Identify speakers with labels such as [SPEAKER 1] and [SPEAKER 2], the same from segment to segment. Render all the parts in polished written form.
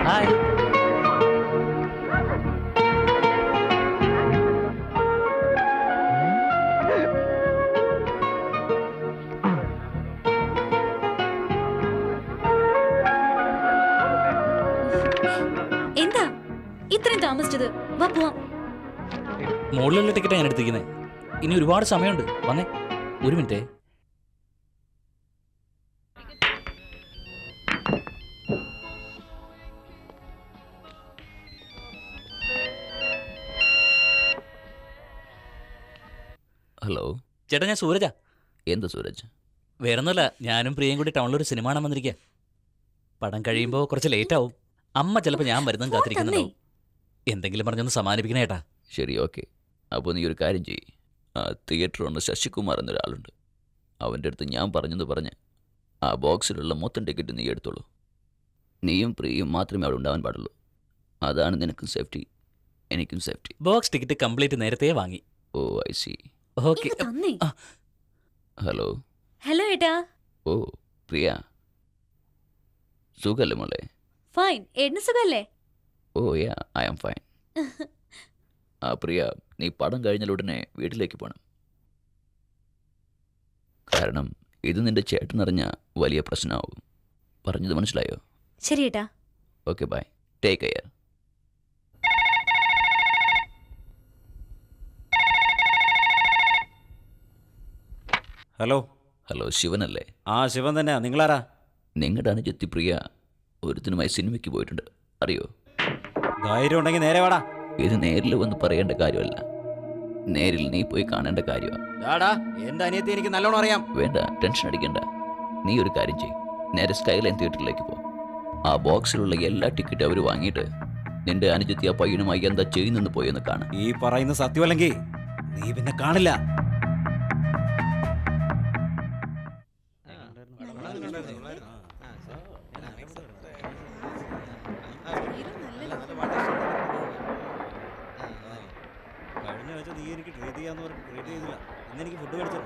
[SPEAKER 1] Hi.
[SPEAKER 2] എന്താ ഇത്രയും താമസിച്ചത്? വാ പോവാം.
[SPEAKER 1] മുകളിലുള്ള ടിക്കറ്റ് ഞാൻ എടുത്തിരിക്കുന്നത്. ഇനി ഒരുപാട് സമയമുണ്ട്. വന്നേ, ഒരു മിനിറ്റ്.
[SPEAKER 3] ഹലോ
[SPEAKER 1] ചേട്ടാ, ഞാൻ സൂരജാ.
[SPEAKER 3] എന്ത് സൂരജ്?
[SPEAKER 1] വേറൊന്നുമല്ല, ഞാനും പ്രിയയും കൂടി ടൗണിലൊരു സിനിമ കാണാൻ വന്നിരിക്കുക. പടം കഴിയുമ്പോൾ കുറച്ച് ലേറ്റ് ആവും. അമ്മ ചിലപ്പോൾ ഞാൻ വരുന്നതും
[SPEAKER 2] ഫോൺ തന്നേ.
[SPEAKER 1] കാത്തിരിക്കുന്നുണ്ടാവും. എന്തെങ്കിലും പറഞ്ഞൊന്ന് സമാനിപ്പിക്കണേ ഏട്ടാ.
[SPEAKER 3] ശരി, ഓക്കെ. അപ്പോൾ നീ ഒരു കാര്യം ചെയ്യ്. ആ തിയേറ്റർ ഉണ്ട്, ശശികുമാർ എന്നൊരാളുണ്ട്. അവൻ്റെ അടുത്ത് ഞാൻ പറഞ്ഞെന്ന് പറഞ്ഞ് ആ ബോക്സിലുള്ള മൊത്തം ടിക്കറ്റ് നീ എടുത്തോളൂ. നീയും പ്രിയയും മാത്രമേ അവിടെ ഉണ്ടാവാൻ പാടുള്ളൂ. അതാണ് നിനക്കും സേഫ്റ്റി, എനിക്കും സേഫ്റ്റി.
[SPEAKER 1] ബോക്സ് ടിക്കറ്റ് കംപ്ലീറ്റ് നേരത്തെ വാങ്ങി.
[SPEAKER 3] ഓ ഐ സി.
[SPEAKER 1] ഓക്കെ.
[SPEAKER 2] ഇങ്ങ് തന്നേ.
[SPEAKER 3] ഹലോ.
[SPEAKER 2] ഹലോ ഏട്ടാ.
[SPEAKER 3] ഓ പ്രിയ, സുഖല്ലേ മോളെ?
[SPEAKER 2] ഫൈൻ. ഏട്ടന് സുഖല്ലേ?
[SPEAKER 3] ഓ യാ, ഐ ആം ഫൈൻ. ആ പ്രിയ, നീ പടം കഴിഞ്ഞാൽ ഉടനെ വീട്ടിലേക്ക് പോകണം. കാരണം ഇത് നിന്റെ ചേട്ടനറിഞ്ഞ വലിയ പ്രശ്നമാവും. പറഞ്ഞത് മനസ്സിലായോ?
[SPEAKER 2] ശരി ഏട്ടാ.
[SPEAKER 3] Okay, bye, take care.
[SPEAKER 4] Hello.
[SPEAKER 3] Hello, ശിവനല്ലേ?
[SPEAKER 4] ആ ശിവൻ തന്നെയാ. നിങ്ങളാരാ?
[SPEAKER 3] നിങ്ങളുടെ അനുജത്തി പ്രിയ ഒരുത്തിനുമായി സിനിമയ്ക്ക് പോയിട്ടുണ്ട്, അറിയോ?
[SPEAKER 4] ധൈര്യം ഉണ്ടെങ്കിൽ നേരെ വാടാ.
[SPEAKER 3] ഇത് നേരിൽ വന്ന് പറയേണ്ട കാര്യമല്ല, നേരിൽ നീ പോയി കാണേണ്ട കാര്യമാണ്.
[SPEAKER 4] ഡാടാ, എന്റെ അനിയത്തി എനിക്ക് നല്ലോണം അറിയാം.
[SPEAKER 3] വേണ്ട, ടെൻഷൻ അടിക്കണ്ട. നീ ഒരു കാര്യം ചെയ്യ്, നേരെ സ്കൈലൈൻ തിയേറ്ററിലേക്ക് പോ. ആ ബോക്സിലുള്ള എല്ലാ ടിക്കറ്റും അവർ വാങ്ങിയിട്ട് നിന്റെ അനുജത്തി ആ പയ്യനുമായി എന്താ ചെയ്യുന്നെന്ന് പോയെന്ന് കാണാം.
[SPEAKER 4] ഈ പറയുന്ന സത്യമല്ലെങ്കിൽ നീ പിന്നെ കാണില്ല. കഴിഞ്ഞ ആഴ്ച നീ എനിക്ക് ട്രീറ്റ് ചെയ്യാന്ന് പറഞ്ഞ് ട്രീറ്റ് ചെയ്തില്ല. ഇന്ന് എനിക്ക് ഫുഡ് കഴിച്ചു.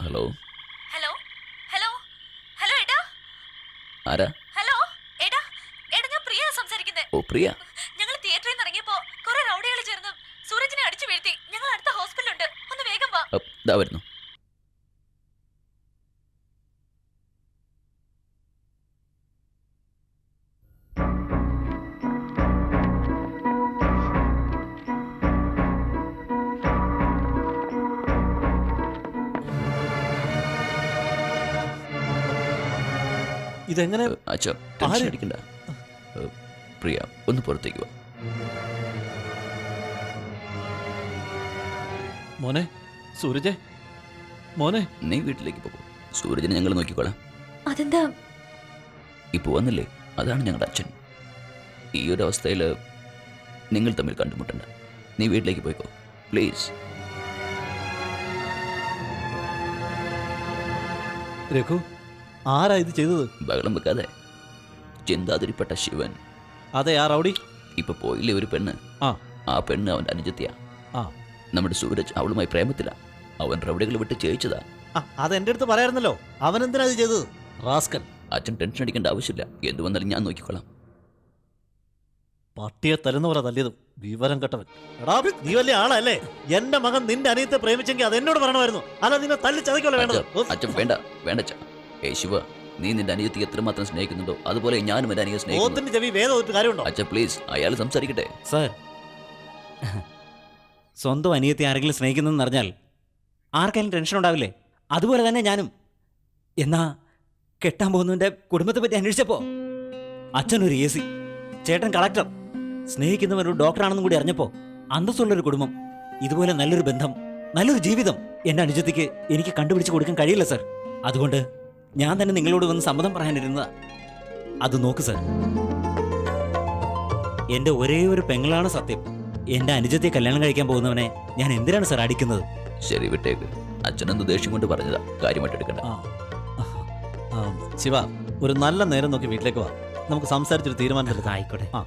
[SPEAKER 3] ഹലോ.
[SPEAKER 2] ഹലോ. ഹലോ. ഹലോ ഏട്ടാ.
[SPEAKER 3] ആരാ?
[SPEAKER 2] ഹലോ ഏട്ടാ. ഏട്ടാ, ഞാൻ പ്രിയ സംസാരിക്കുന്നത്.
[SPEAKER 3] ഓ പ്രിയ.
[SPEAKER 2] ഞങ്ങൾ തിയേറ്ററിൽ നിന്ന് ഇറങ്ങിയപ്പോ കുറെ റൗഡികൾ ചേർന്ന് സൂരജിനെ അടിച്ചു വീഴ്ത്തി. ഞങ്ങൾ അടുത്ത ഹോസ്പിറ്റലുണ്ട്, ഒന്ന് വേഗം വാ.
[SPEAKER 3] ദാ വരുന്നു.
[SPEAKER 5] ഇതെങ്ങനെ
[SPEAKER 3] അച്ഛ ടെൻഷൻ
[SPEAKER 5] ആര്?
[SPEAKER 3] അടിക്കണ്ട. പ്രിയ ഒന്ന് പുറത്തേക്ക് വാ.
[SPEAKER 5] മോനെ സൂരജെ മോനെ
[SPEAKER 3] നീ വീട്ടിലേക്ക് പോകും. സൂരജിനെ ഞങ്ങൾ നോക്കിക്കോളാം.
[SPEAKER 2] അതെന്താ?
[SPEAKER 3] ഇപ്പോൾ വന്നില്ലേ, അതാണ് ഞങ്ങളുടെ അച്ഛൻ. ഈ ഒരു അവസ്ഥയിൽ നിങ്ങൾ തമ്മിൽ കണ്ടുമുട്ടണ്ട. നീ വീട്ടിലേക്ക് പോയിക്കോ പ്ലീസ്.
[SPEAKER 5] രഘു ആരാ ഇത് ചെയ്തത്?
[SPEAKER 3] ബഹളം വെക്കാതെ. ചിന്താതിരിപ്പെട്ട ശിവൻ.
[SPEAKER 5] അതെ ആ റൗഡി.
[SPEAKER 3] ഇപ്പൊ പോയില്ലേ ഒരു പെണ്ണ്?
[SPEAKER 5] ആ.
[SPEAKER 3] ആ പെണ്ണ് അവൻ്റെ അനുജത്തിയാ.
[SPEAKER 5] ആ.
[SPEAKER 3] നമ്മുടെ സൂരജ് അവളുമായി പ്രേമത്തിലാ. അവൻ റൗഡികൾ വിട്ട് ജയിച്ചതാ.
[SPEAKER 5] അതെന്റെ അടുത്ത് പറയായിരുന്നല്ലോ. അവൻ എന്തിനാ ഇത് ചെയ്തത്? റാസ്കൽ.
[SPEAKER 3] അച്ഛൻ ടെൻഷൻ അടിക്കേണ്ട ആവശ്യമില്ല. എന്തു വന്നാലും ഞാൻ നോക്കിക്കോളാം.
[SPEAKER 5] പട്ടിയെ തരുന്നവരാ തല്ലിയതും. വിവരം കെട്ടവൻ. എടാ നീ വലിയ ആളല്ലേ. എന്റെ മകൻ നിന്റെ അനിയത്തെ പ്രേമിച്ചെങ്കിൽ അത് എന്നോട് പറയണമായിരുന്നു. അല്ല നിന്നെ തല്ലി ചതയ്ക്കല്ലോ വേണ്ടത്.
[SPEAKER 3] അച്ഛൻ വേണ്ട വേണ്ട അച്ഛ. ഏ ശിവ, നീ നിന്റെ അനിയത്തി എത്രമാത്രം സ്നേഹിക്കുന്നുണ്ടോ അതുപോലെ ഞാനും എന്റെ അനിയെ സ്നേഹിക്കുന്നു.
[SPEAKER 5] ഓത്തിന്റെ ചെവി വേദം ഒരു കാര്യമുണ്ടോ?
[SPEAKER 3] അച്ഛ പ്ലീസ്, അയാൾ സംസാരിക്കട്ടെ.
[SPEAKER 1] സാർ, സ്വന്തം അനിയത്തെ ആരെങ്കിലും സ്നേഹിക്കുന്നതെന്ന് അറിഞ്ഞാൽ ആർക്കെങ്കിലും ടെൻഷൻ ഉണ്ടാവില്ലേ? അതുപോലെ തന്നെ ഞാനും. എന്നാ കെട്ടാൻ പോകുന്നവൻ്റെ കുടുംബത്തെ പറ്റി അന്വേഷിച്ചപ്പോൾ അച്ഛനൊരു AC, ചേട്ടൻ കളക്ടർ, സ്നേഹിക്കുന്നവൻ ഒരു ഡോക്ടറാണെന്നും കൂടി അറിഞ്ഞപ്പോൾ അന്തസ്സുള്ളൊരു കുടുംബം, ഇതുപോലെ നല്ലൊരു ബന്ധം, നല്ലൊരു ജീവിതം എൻ്റെ അനുജത്തിക്ക് എനിക്ക് കണ്ടുപിടിച്ച് കൊടുക്കാൻ കഴിയില്ല സാർ. അതുകൊണ്ട് ഞാൻ തന്നെ നിങ്ങളോട് വന്ന് സമ്മതം പറയാനിരുന്നതാ. അത് നോക്ക് സാർ, എൻ്റെ ഒരേ ഒരു പെങ്ങളാണ് സത്യം. എൻ്റെ അനുജത്തെ കല്യാണം കഴിക്കാൻ പോകുന്നവനെ ഞാൻ എന്തിനാണ് സാർ അടിക്കുന്നത്?
[SPEAKER 3] ശരി വിട്ടേക്ക്. അച്ഛനെന്ത് ദേഷ്യം കൊണ്ട് പറഞ്ഞതാ, കാര്യമായിട്ട് എടുക്കണ്ട.
[SPEAKER 5] ശിവ, ഒരു നല്ല നേരം നോക്കി വീട്ടിലേക്ക് വാ. നമുക്ക് സംസാരിച്ചൊരു തീരുമാനം എടുക്കാം.
[SPEAKER 1] ആയിക്കോട്ടെ.
[SPEAKER 5] ആ